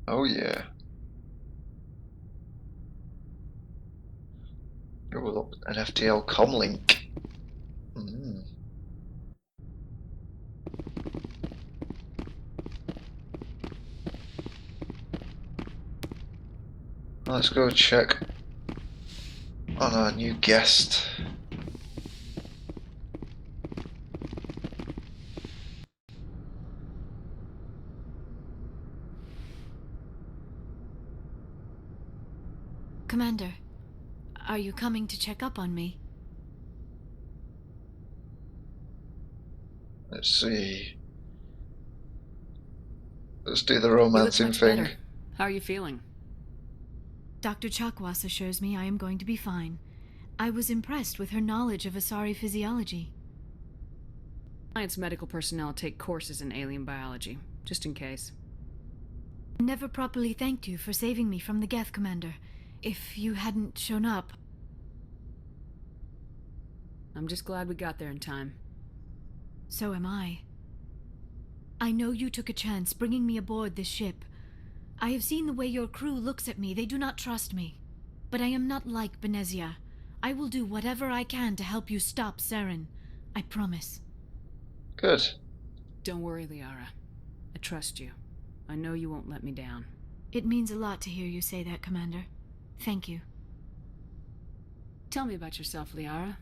Oh yeah. Oh, an FTL comlink. Mm. Let's go check on our new guest. Commander, are you coming to check up on me? Let's see. Let's do the You look romancing much thing. better. How are you feeling? Dr. Chakwas assures me I am going to be fine. I was impressed with her knowledge of Asari physiology. Alliance medical personnel take courses in alien biology, just in case. Never properly thanked you for saving me from the Geth, Commander. If you hadn't shown up... I'm just glad we got there in time. So am I. I know you took a chance bringing me aboard this ship. I have seen the way your crew looks at me. They do not trust me. But I am not like Benezia. I will do whatever I can to help you stop Saren. I promise. Good. Don't worry, Liara. I trust you. I know you won't let me down. It means a lot to hear you say that, Commander. Thank you. Tell me about yourself, Liara.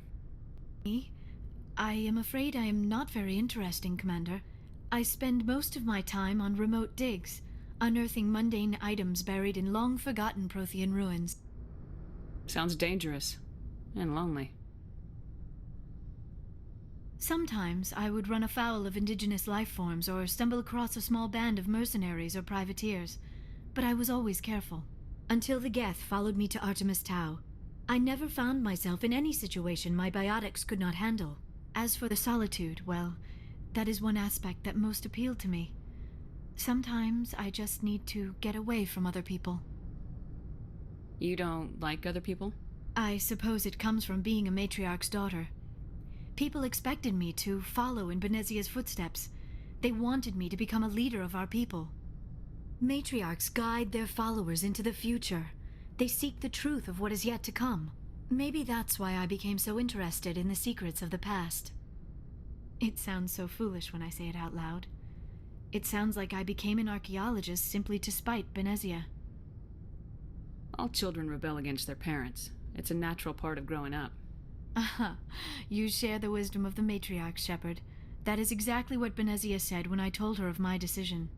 Me? I am afraid I am not very interesting, Commander. I spend most of my time on remote digs, unearthing mundane items buried in long-forgotten Prothean ruins. Sounds dangerous. And lonely. Sometimes I would run afoul of indigenous life forms or stumble across a small band of mercenaries or privateers, but I was always careful. Until the Geth followed me to Artemis Tau. I never found myself in any situation my biotics could not handle. As for the solitude, well, that is one aspect that most appealed to me. Sometimes I just need to get away from other people. You don't like other people? I suppose it comes from being a matriarch's daughter. People expected me to follow in Benezia's footsteps. They wanted me to become a leader of our people. Matriarchs guide their followers into the future. They seek the truth of what is yet to come. Maybe that's why I became so interested in the secrets of the past. It sounds so foolish when I say it out loud. It sounds like I became an archaeologist simply to spite Benezia. All children rebel against their parents. It's a natural part of growing up. Aha, you share the wisdom of the matriarch, Shepard. That is exactly what Benezia said when I told her of my decision.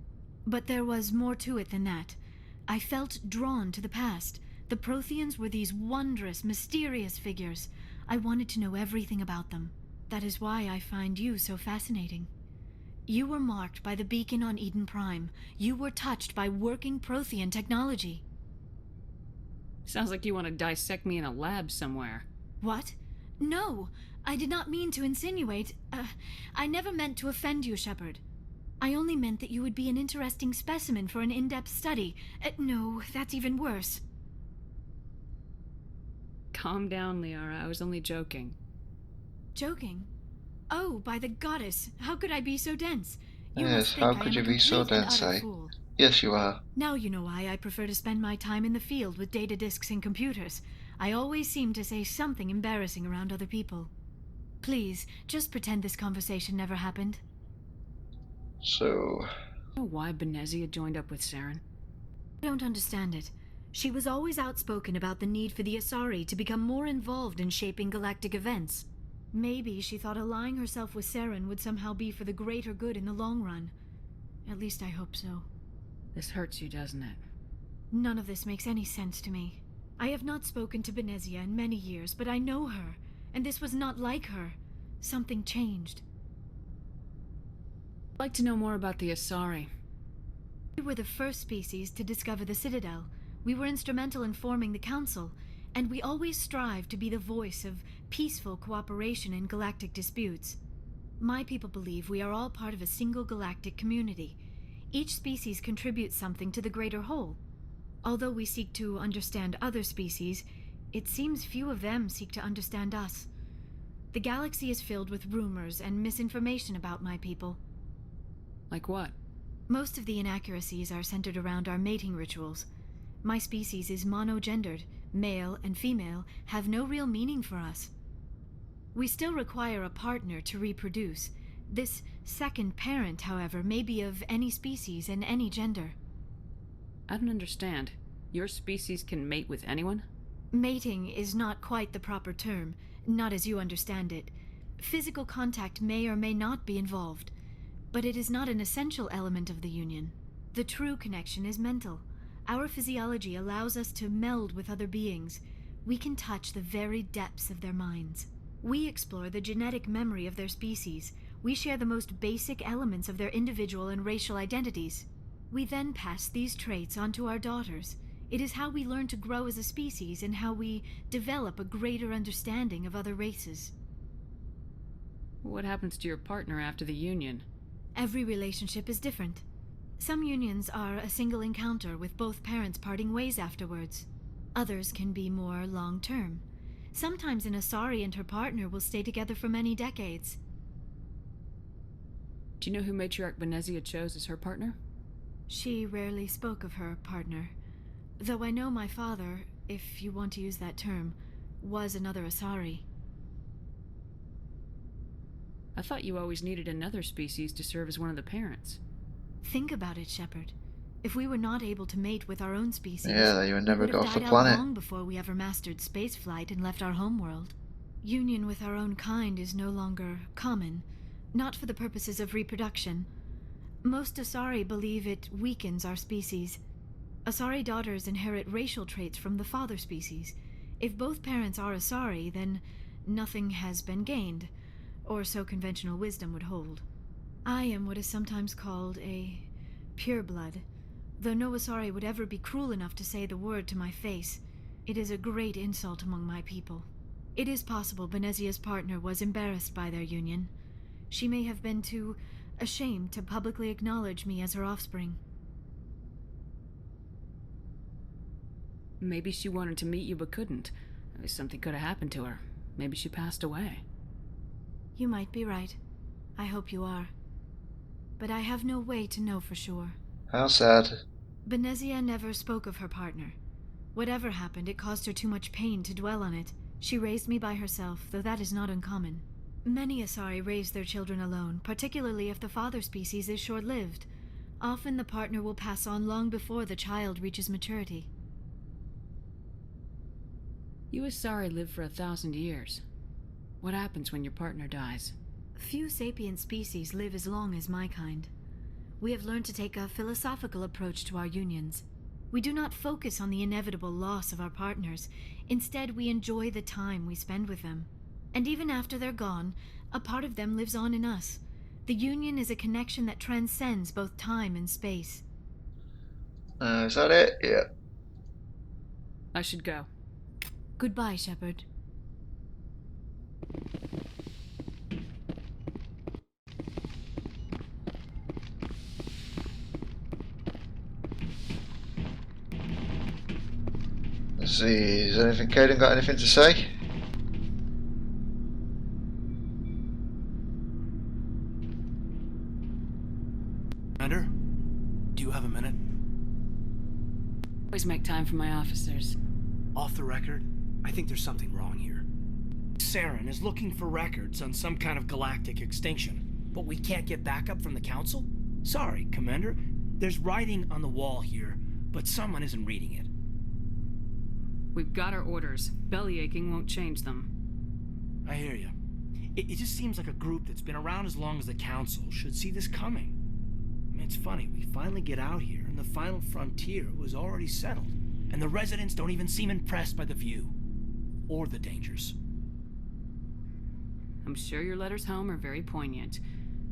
But there was more to it than that. I felt drawn to the past. The Protheans were these wondrous, mysterious figures. I wanted to know everything about them. That is why I find you so fascinating. You were marked by the beacon on Eden Prime. You were touched by working Prothean technology. Sounds like you want to dissect me in a lab somewhere. What? No, I did not mean to insinuate. I never meant to offend you, Shepard. I only meant that you would be an interesting specimen for an in-depth study. No, that's even worse. Calm down, Liara. I was only joking. Joking? Oh, by the goddess, how could I be so dense? You Yes, must think how I could am you a be so complete and dense, utter eh? fool. Yes, you are. Now you know why I prefer to spend my time in the field with data disks and computers. I always seem to say something embarrassing around other people. Please, just pretend this conversation never happened. So... You know why Benezia joined up with Saren? I don't understand it. She was always outspoken about the need for the Asari to become more involved in shaping galactic events. Maybe she thought allying herself with Saren would somehow be for the greater good in the long run. At least I hope so. This hurts you, doesn't it? None of this makes any sense to me. I have not spoken to Benezia in many years, but I know her, and this was not like her. Something changed. I'd like to know more about the Asari. We were the first species to discover the Citadel. We were instrumental in forming the Council, and we always strive to be the voice of peaceful cooperation in galactic disputes. My people believe we are all part of a single galactic community. Each species contributes something to the greater whole. Although we seek to understand other species, it seems few of them seek to understand us. The galaxy is filled with rumors and misinformation about my people. Like what? Most of the inaccuracies are centered around our mating rituals. My species is monogendered. Male and female have no real meaning for us. We still require a partner to reproduce. This second parent, however, may be of any species and any gender. I don't understand. Your species can mate with anyone? Mating is not quite the proper term, not as you understand it. Physical contact may or may not be involved, but it is not an essential element of the union. The true connection is mental. Our physiology allows us to meld with other beings. We can touch the very depths of their minds. We explore the genetic memory of their species. We share the most basic elements of their individual and racial identities. We then pass these traits on to our daughters. It is how we learn to grow as a species and how we develop a greater understanding of other races. What happens to your partner after the union? Every relationship is different. Some unions are a single encounter with both parents parting ways afterwards. Others can be more long-term. Sometimes an Asari and her partner will stay together for many decades. Do you know who Matriarch Benezia chose as her partner? She rarely spoke of her partner. Though I know my father, if you want to use that term, was another Asari. I thought you always needed another species to serve as one of the parents. Think about it, Shepard. If we were not able to mate with our own species, Yeah, you would never we go would off have the died planet. out long before we ever mastered spaceflight and left our homeworld. Union with our own kind is no longer common, not for the purposes of reproduction. Most Asari believe it weakens our species. Asari daughters inherit racial traits from the father species. If both parents are Asari, then nothing has been gained, or so conventional wisdom would hold. I am what is sometimes called a pureblood, though no Asari would ever be cruel enough to say the word to my face. It is a great insult among my people. It is possible Benezia's partner was embarrassed by their union. She may have been too ashamed to publicly acknowledge me as her offspring. Maybe she wanted to meet you but couldn't. Something could have happened to her. Maybe she passed away. You might be right. I hope you are. But I have no way to know for sure. How sad. Benezia never spoke of her partner. Whatever happened, it caused her too much pain to dwell on it. She raised me by herself, though that is not uncommon. Many Asari raise their children alone, particularly if the father species is short-lived. Often the partner will pass on long before the child reaches maturity. You Asari live for 1,000 years. What happens when your partner dies? Few sapient species live as long as my kind. We have learned to take a philosophical approach to our unions. We do not focus on the inevitable loss of our partners. Instead, we enjoy the time we spend with them. And even after they're gone, a part of them lives on in us. The union is a connection that transcends both time and space. Is that it? Yeah. I should go. Goodbye, Shepard. Let's see, has anything, Caden got anything to say? Commander, do you have a minute? Always make time for my officers. Off the record, I think there's something wrong here. Saren is looking for records on some kind of galactic extinction, but we can't get backup from the Council? Sorry, Commander. There's writing on the wall here, but someone isn't reading it. We've got our orders. Belly aching won't change them. I hear you. It just seems like a group that's been around as long as the Council should see this coming. I mean, it's funny, we finally get out here, and the final frontier was already settled, and the residents don't even seem impressed by the view. Or the dangers. I'm sure your letters home are very poignant.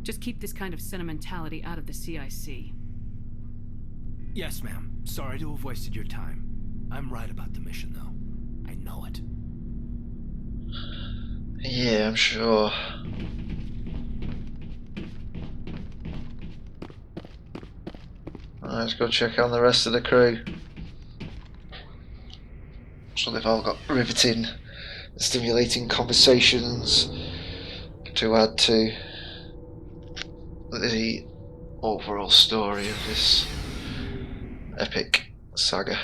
Just keep this kind of sentimentality out of the CIC. Yes, ma'am. Sorry to have wasted your time. I'm right about the mission, though. I know it. Yeah, I'm sure. Let's go check on the rest of the crew. So they've all got riveting, stimulating conversations to add to the overall story of this epic saga.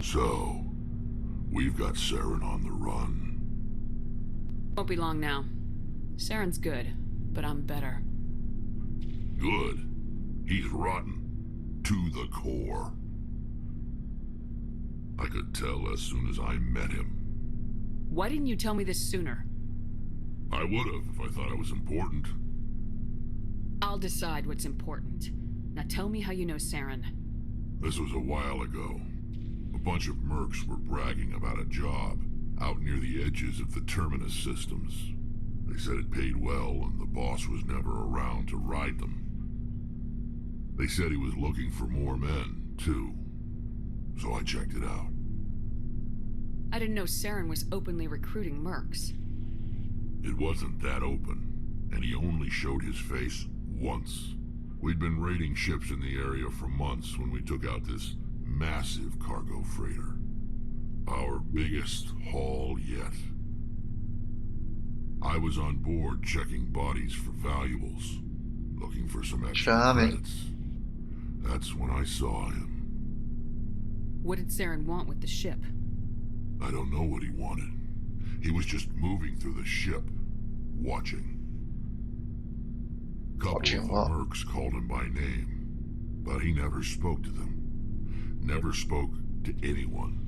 So, we've got Saren on the run. Won't be long now. Saren's good, but I'm better. Good. He's rotten. To the core. I could tell as soon as I met him. Why didn't you tell me this sooner? I would've if I thought it was important. I'll decide what's important. Now tell me how you know Saren. This was a while ago. A bunch of mercs were bragging about a job out near the edges of the Terminus systems. They said it paid well and the boss was never around to ride them. They said he was looking for more men, too. So I checked it out. I didn't know Saren was openly recruiting mercs. It wasn't that open, and he only showed his face once. We'd been raiding ships in the area for months when we took out this massive cargo freighter. Our biggest haul yet. I was on board checking bodies for valuables, looking for some extra Charming. credits. That's when I saw him. What did Saren want with the ship? I don't know what he wanted. He was just moving through the ship, watching. Couple Watching of the what? mercs called him by name, but he never spoke to them. Never spoke to anyone.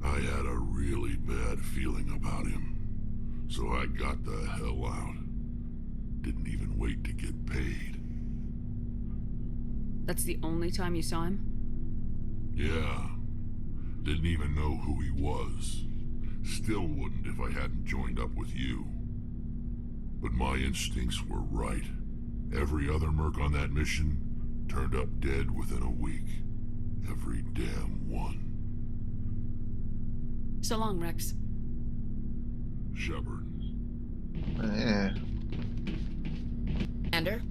I had a really bad feeling about him, so I got the hell out. Didn't even wait to get paid. That's the only time you saw him? Yeah. Didn't even know who he was. Still wouldn't if I hadn't joined up with you. But my instincts were right. Every other merc on that mission turned up dead within a week. Every damn one. So long, Rex. Shepard. Yeah. Commander?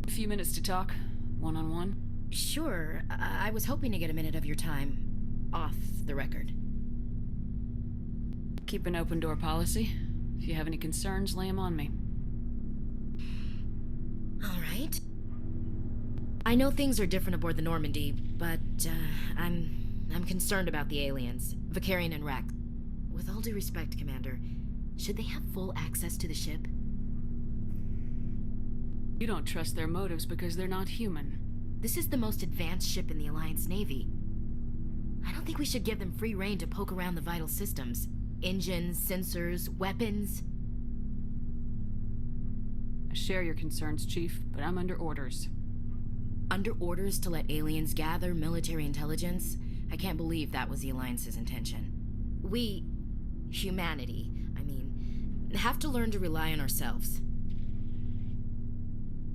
A few minutes to talk, one-on-one. Sure. I was hoping to get a minute of your time off the record. Keep an open door policy. If you have any concerns, lay them on me. All right. I know things are different aboard the Normandy, but I'm concerned about the aliens, Vicarian and Rex. With all due respect, Commander, should they have full access to the ship? You don't trust their motives because they're not human. This is the most advanced ship in the Alliance Navy. I don't think we should give them free rein to poke around the vital systems. Engines, sensors, weapons. I share your concerns, Chief, but I'm under orders. Under orders to let aliens gather military intelligence? I can't believe that was the Alliance's intention. We, humanity, have to learn to rely on ourselves.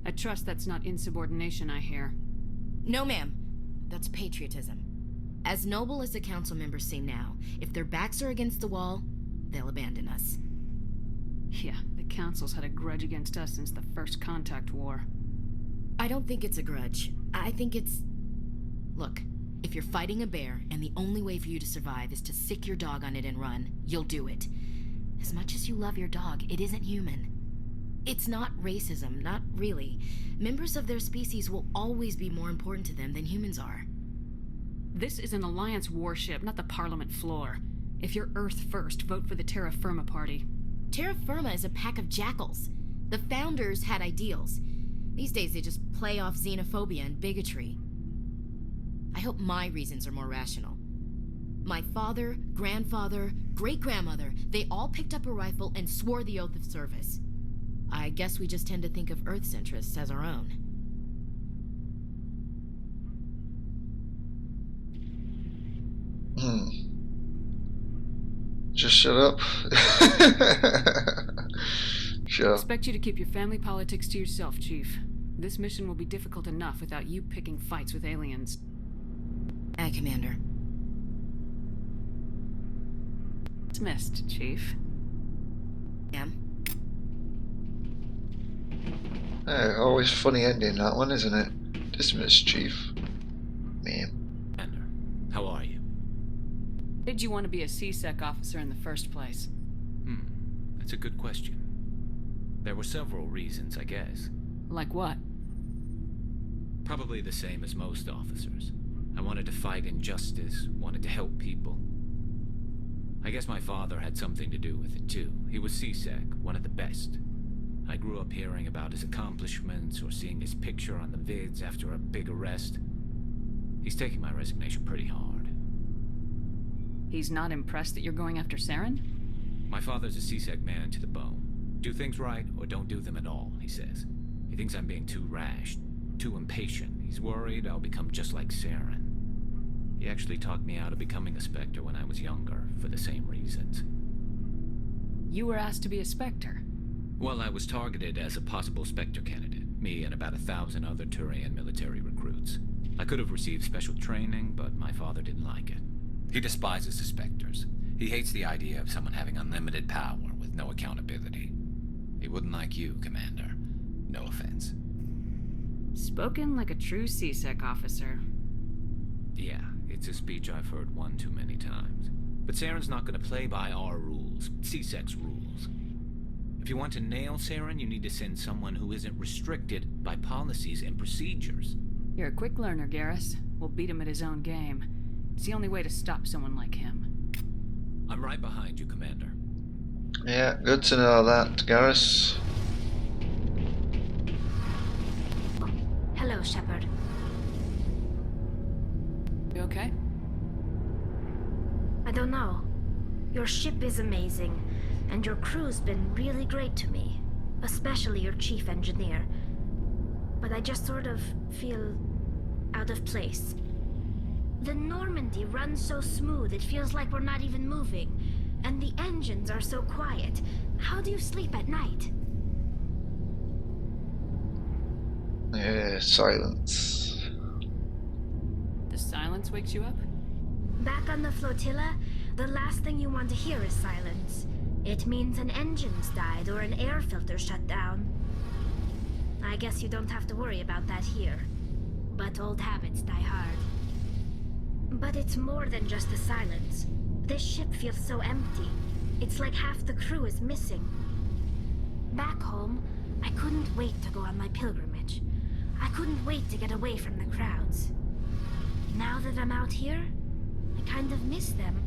I trust that's not insubordination I hear. No, ma'am. That's patriotism. As noble as the council members seem now, if their backs are against the wall, they'll abandon us. Yeah, the Council's had a grudge against us since the First Contact War. I don't think it's a grudge. I think it's... Look, if you're fighting a bear and the only way for you to survive is to sick your dog on it and run, you'll do it. As much as you love your dog, it isn't human. It's not racism, not really. Members of their species will always be more important to them than humans are. This is an Alliance warship, not the Parliament floor. If you're Earth first, vote for the Terra Firma Party. Terra Firma is a pack of jackals. The founders had ideals. These days they just play off xenophobia and bigotry. I hope my reasons are more rational. My father, grandfather, great-grandmother, they all picked up a rifle and swore the oath of service. I guess we just tend to think of Earth's interests as our own. Just shut up. Sure. Expect you to keep your family politics to yourself, Chief. This mission will be difficult enough without you picking fights with aliens. Aye, Commander. Dismissed, Chief. Ma'am? Hey, always funny ending, that one, isn't it? Dismissed, Chief. Man. Commander, how are you? Did you want to be a C-Sec officer in the first place? That's a good question. There were several reasons, I guess. Like what? Probably the same as most officers. I wanted to fight injustice, wanted to help people. I guess my father had something to do with it too. He was CSEC, one of the best. I grew up hearing about his accomplishments or seeing his picture on the vids after a big arrest. He's taking my resignation pretty hard. He's not impressed that you're going after Saren? My father's a CSEC man to the bone. Do things right or don't do them at all, he says. He thinks I'm being too rash, too impatient. He's worried I'll become just like Saren. He actually talked me out of becoming a Spectre when I was younger, for the same reasons. You were asked to be a Spectre. Well, I was targeted as a possible Spectre candidate, me and about 1,000 other Turian military recruits. I could have received special training, but my father didn't like it. He despises the Spectres. He hates the idea of someone having unlimited power with no accountability. He wouldn't like you, Commander. No offense. Spoken like a true CSEC officer. Yeah, it's a speech I've heard one too many times. But Saren's not going to play by our rules, CSEC's rules. If you want to nail Saren, you need to send someone who isn't restricted by policies and procedures. You're a quick learner, Garrus. We'll beat him at his own game. It's the only way to stop someone like him. I'm right behind you, Commander. Yeah, good to know that, Garrus. Hello, Shepard. You okay? I don't know. Your ship is amazing, and your crew's been really great to me, especially your chief engineer. But I just sort of feel out of place. The Normandy runs so smooth it feels like we're not even moving, and the engines are so quiet. How do you sleep at night? Yeah, silence. The silence wakes you up? Back on the flotilla, the last thing you want to hear is silence. It means an engine's died or an air filter shut down. I guess you don't have to worry about that here. But old habits die hard. But it's more than just the silence. This ship feels so empty. It's like half the crew is missing. Back home, I couldn't wait to go on my pilgrimage. I couldn't wait to get away from the crowds. Now that I'm out here, I kind of miss them.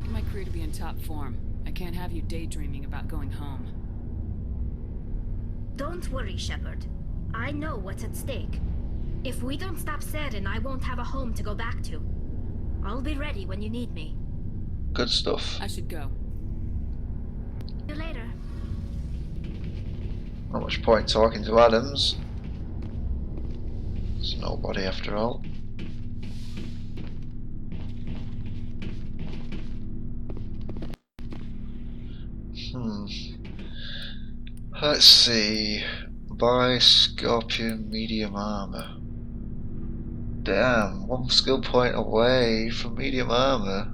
Get my crew to be in top form. I can't have you daydreaming about going home. Don't worry, Shepard. I know what's at stake. If we don't stop Saren, I won't have a home to go back to. I'll be ready when you need me. Good stuff. I should go. See you later. Not much point talking to Adams. It's nobody after all. Let's see. Buy Scorpion medium armor. Damn, one skill point away from medium armor.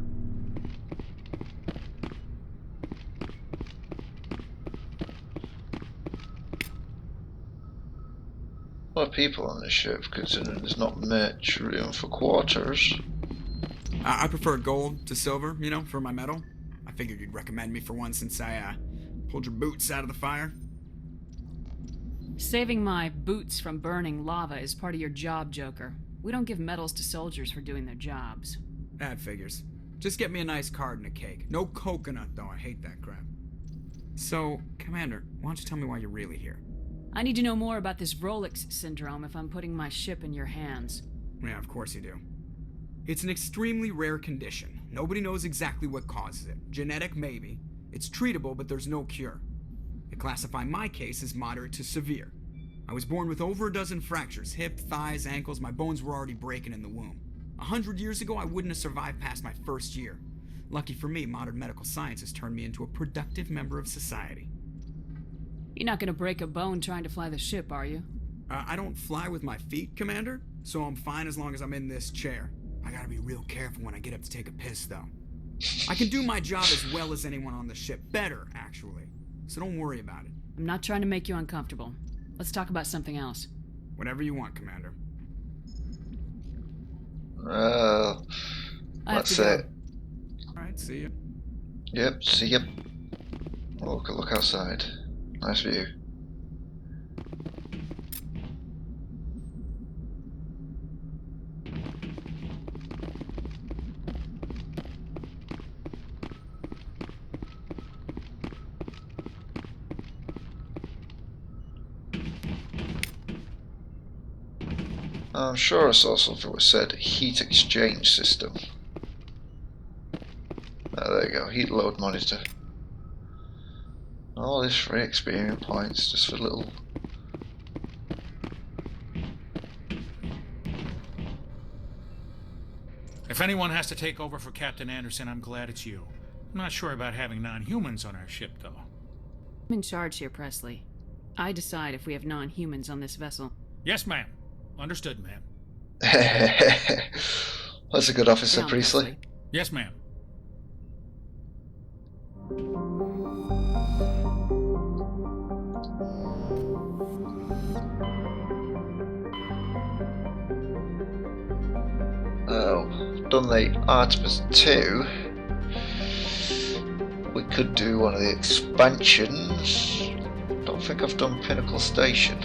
A lot of people on this ship, considering there's not much room for quarters. I prefer gold to silver, you know, for my metal. I figured you'd recommend me for one since I pulled your boots out of the fire. Saving my boots from burning lava is part of your job, Joker. We don't give medals to soldiers for doing their jobs. That figures. Just get me a nice card and a cake. No coconut, though. I hate that crap. So, Commander, why don't you tell me why you're really here? I need to know more about this Rolex syndrome if I'm putting my ship in your hands. Yeah, of course you do. It's an extremely rare condition. Nobody knows exactly what causes it. Genetic, maybe. It's treatable, but there's no cure. They classify my case as moderate to severe. I was born with over a dozen fractures, hip, thighs, ankles. My bones were already breaking in the womb. 100 years ago, I wouldn't have survived past my first year. Lucky for me, modern medical science has turned me into a productive member of society. You're not gonna break a bone trying to fly the ship, are you? I don't fly with my feet, Commander, so I'm fine as long as I'm in this chair. I gotta be real careful when I get up to take a piss, though. I can do my job as well as anyone on the ship. Better, actually. So don't worry about it. I'm not trying to make you uncomfortable. Let's talk about something else. Whatever you want, Commander. I have That's to go. it. Alright, see ya. Yep, see ya. Oh, look outside. Nice view. I'm sure I saw something that said heat exchange system. Oh, there you go, heat load monitor. All this free experience points just for little. If anyone has to take over for Captain Anderson, I'm glad it's you. I'm not sure about having non-humans on our ship, though. I'm in charge here, Presley. I decide if we have non-humans on this vessel. Yes, ma'am. Understood, ma'am. That's a good officer, Down, Priestley. Presley. Yes, ma'am. Oh, done the Artemis 2. We could do one of the expansions. Don't think I've done Pinnacle Station.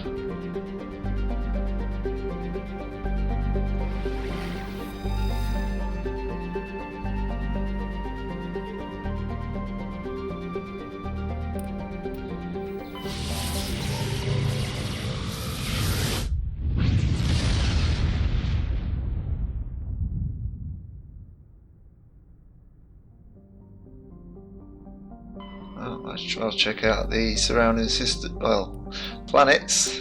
I'll check out the surrounding system, well, planets.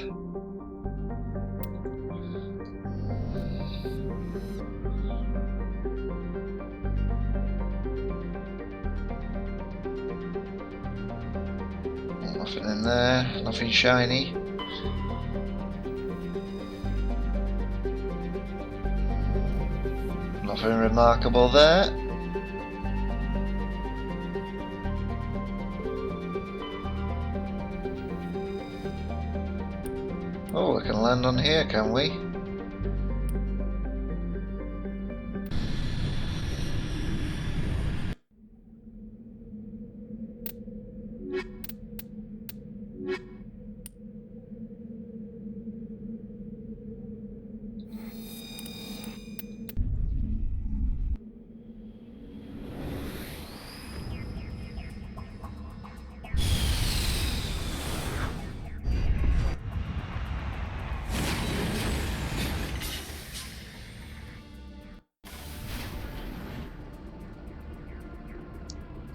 Nothing in there, nothing shiny. Nothing remarkable there. Oh, we can land on here, can we?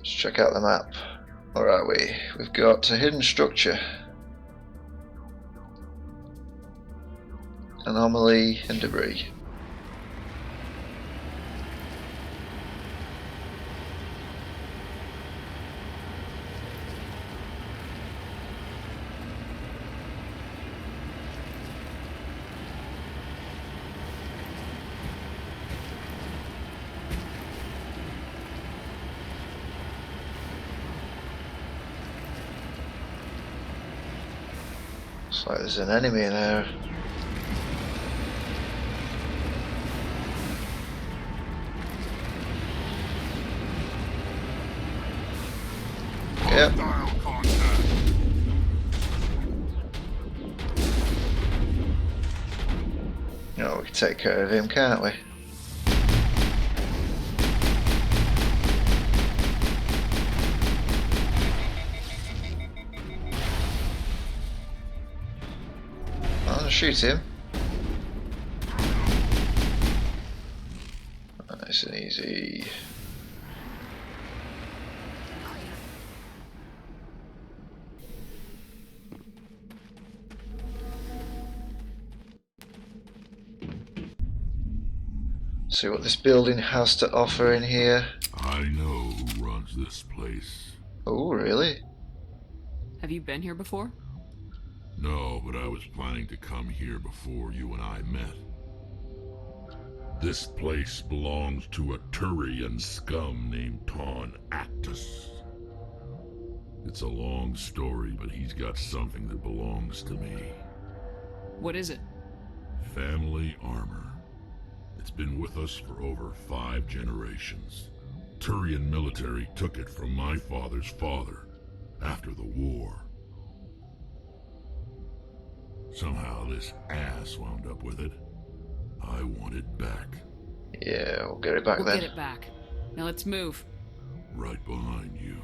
Let's check out the map. Where are we? We've got a hidden structure, anomaly, and debris. Looks like there's an enemy in there. Yep. Oh, we can take care of him, can't we? I'll shoot him. Nice and easy. See what this building has to offer in here. I know who runs this place. Oh, really? Have you been here before? No, but I was planning to come here before you and I met. This place belongs to a Turian scum named Ton Actus. It's a long story, but he's got something that belongs to me. What is it? Family armor. It's been with us for over 5 generations. Turian military took it from my father's father, after the war. Somehow this ass wound up with it. I want it back. Yeah, we'll get it back We'll then. get it back. Now let's move. Right behind you.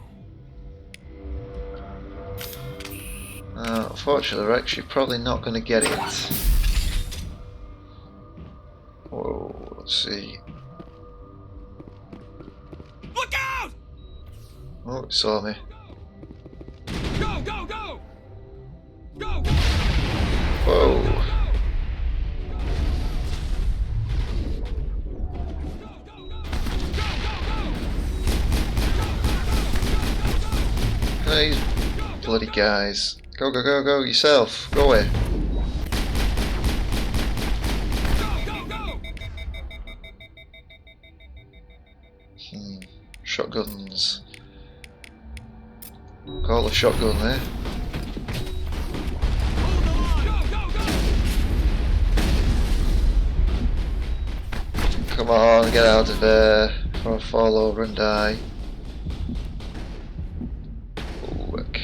Unfortunately, Rex, you're probably not going to get it. Whoa, let's see. Look out! Oh, it saw me. Go, go, go! Go, go! Whoa. These bloody guys. Go, go, go, go yourself. Go away. Shotguns. Call a shotgun there. Come on, get out of there before I fall over and die. Work.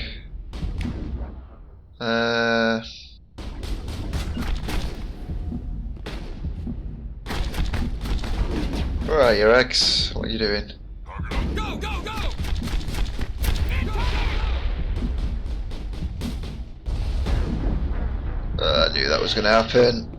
Right, your ex. What are you doing? Go, go, go! I knew that was going to happen.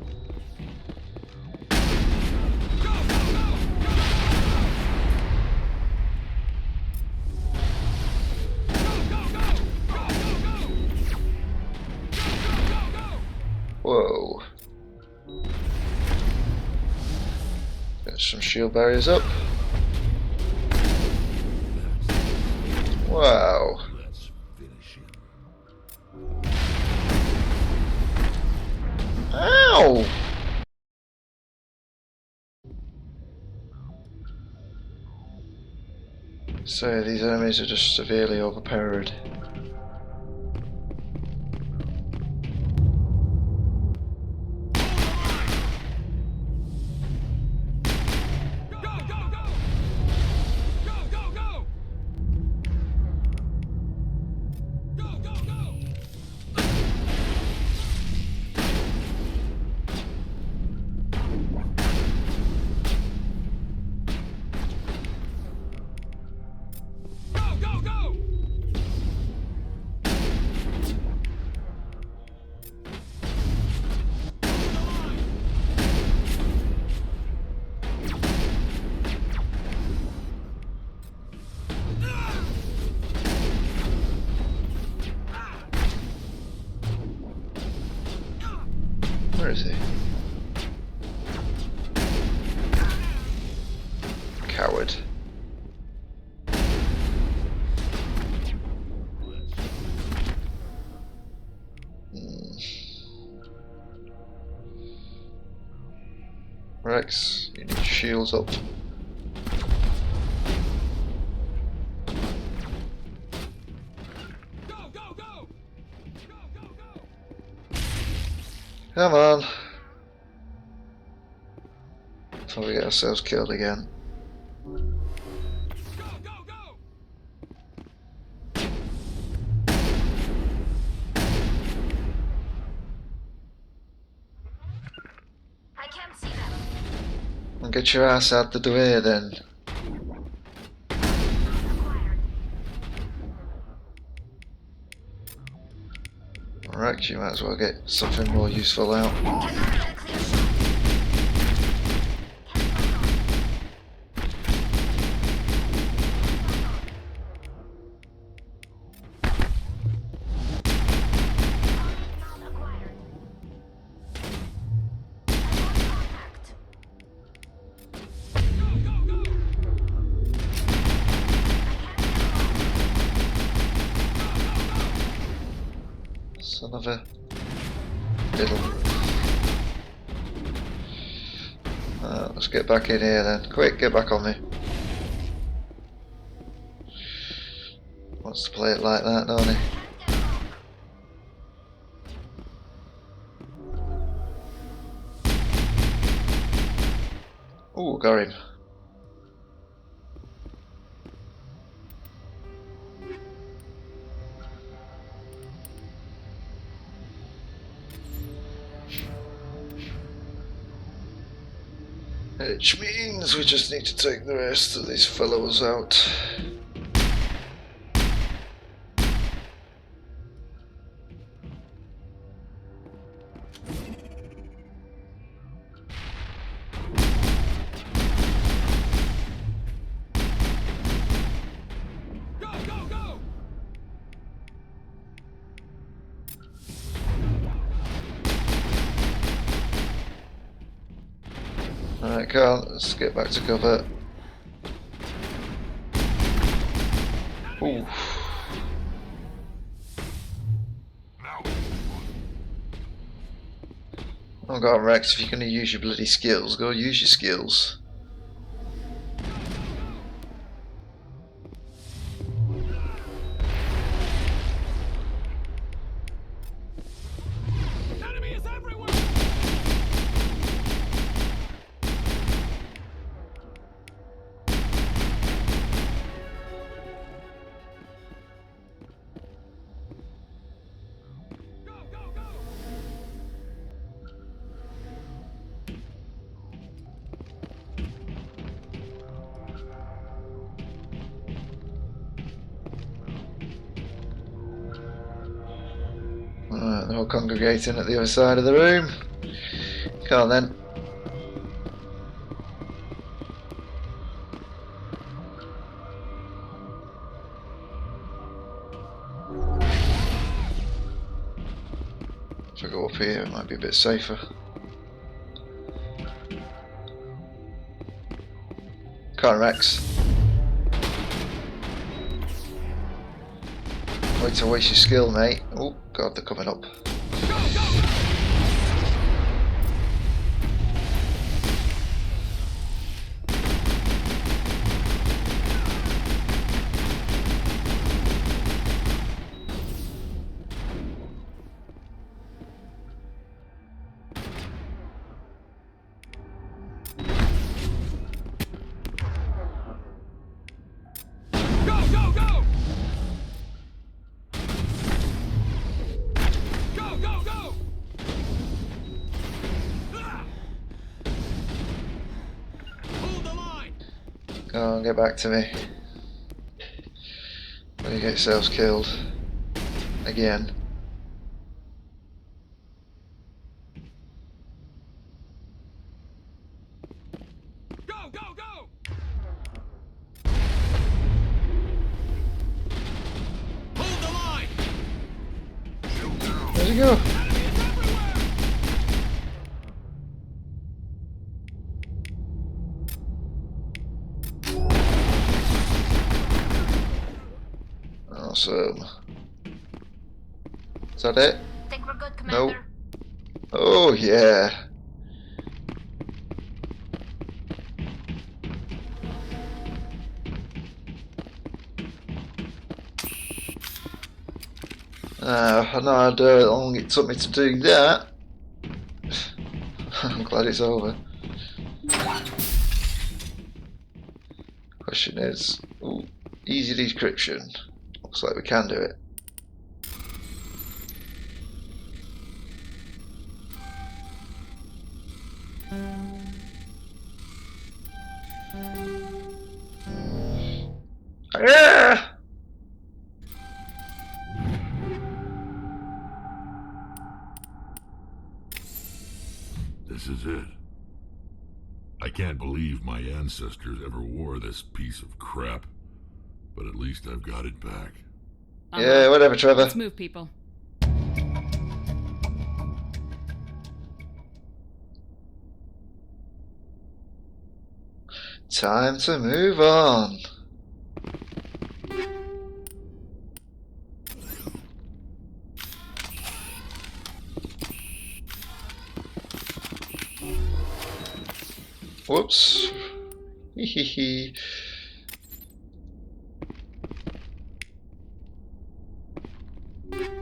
Whoa. Get some shield barriers up. Wow. Let's finish him. Ow! So these enemies are just severely overpowered. Where is he? Coward. Rex, you need shields up. Come on. Before we get ourselves killed again. I can't see them. And get your ass out the way then. Rex, you might as well get something more useful out. Son of a little. Let's get back in here then. Quick, get back on me. Wants to play it like that, don't he? Ooh, got him. Which means we just need to take the rest of these fellows out. Alright, Carl, let's get back to cover. Ooh. Oh god, Rex, if you're gonna use your bloody skills, go use your skills. Alright, they're all congregating at the other side of the room. Come on then. If I go up here, it might be a bit safer. Come on, Rex. Wait to waste your skill, mate. Oh god, they're coming up. Come on, get back to me. When you get yourselves killed. Again. Go, go, go! Hold the line! Where'd he go? Awesome. Is that it? Think we're good, Commander? Nope. Oh yeah. I know how long it took me to do that. I'm glad it's over. Question is, ooh, easy decryption. Looks like we can do it. Ah! This is it. I can't believe my ancestors ever wore this piece of crap, but at least I've got it back. Yeah, whatever, Trevor. Let's move, people. Time to move on. Whoops. Hehehe.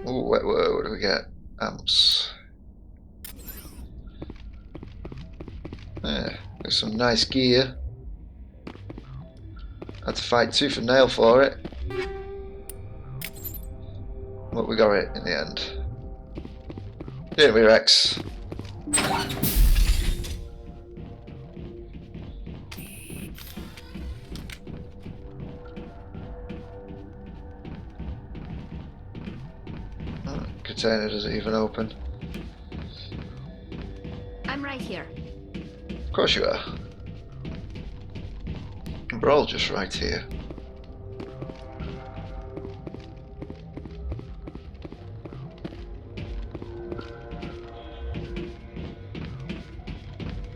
Oh, what do we get? Amps. Yeah, got some nice gear. Had to fight tooth and nail for it. But we got it in the end. Didn't we, Rex? container doesn't even open. I'm right here. Of course you are. We're all just right here.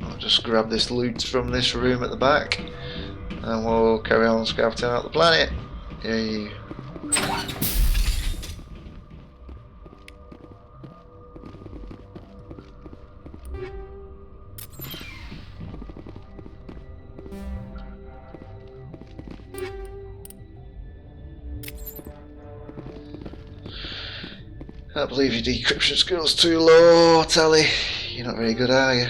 I'll just grab this loot from this room at the back and we'll carry on scouting out the planet. Yay. I believe your decryption skill's too low, Tally. You're not very good, are you?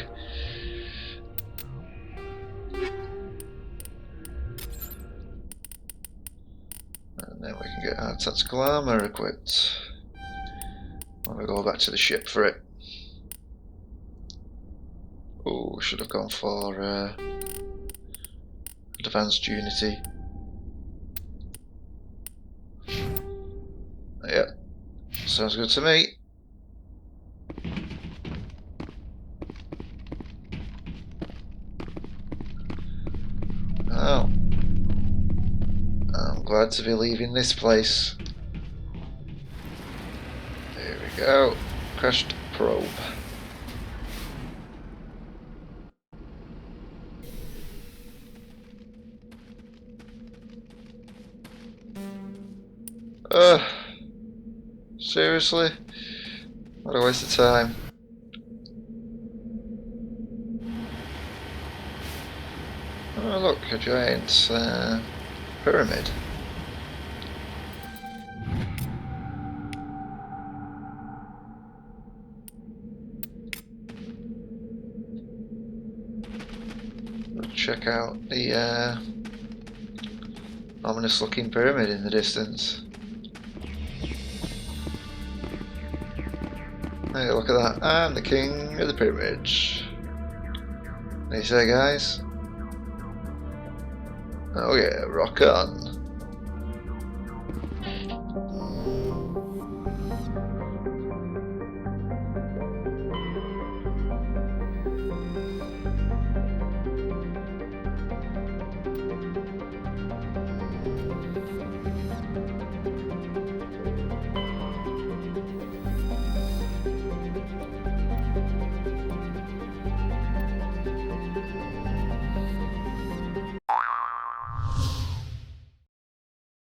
And then we can get our tactical armour equipped. When we go back to the ship for it. Oh, we should have gone for advanced unity. Yeah. Sounds good to me. Oh. I'm glad to be leaving this place. There we go. Crashed probe. Seriously? What a waste of time. Oh look, a giant pyramid. Let's check out the ominous looking pyramid in the distance. Hey, look at that. I'm the king of the pyramids. What do you say, guys? Oh yeah, rock on.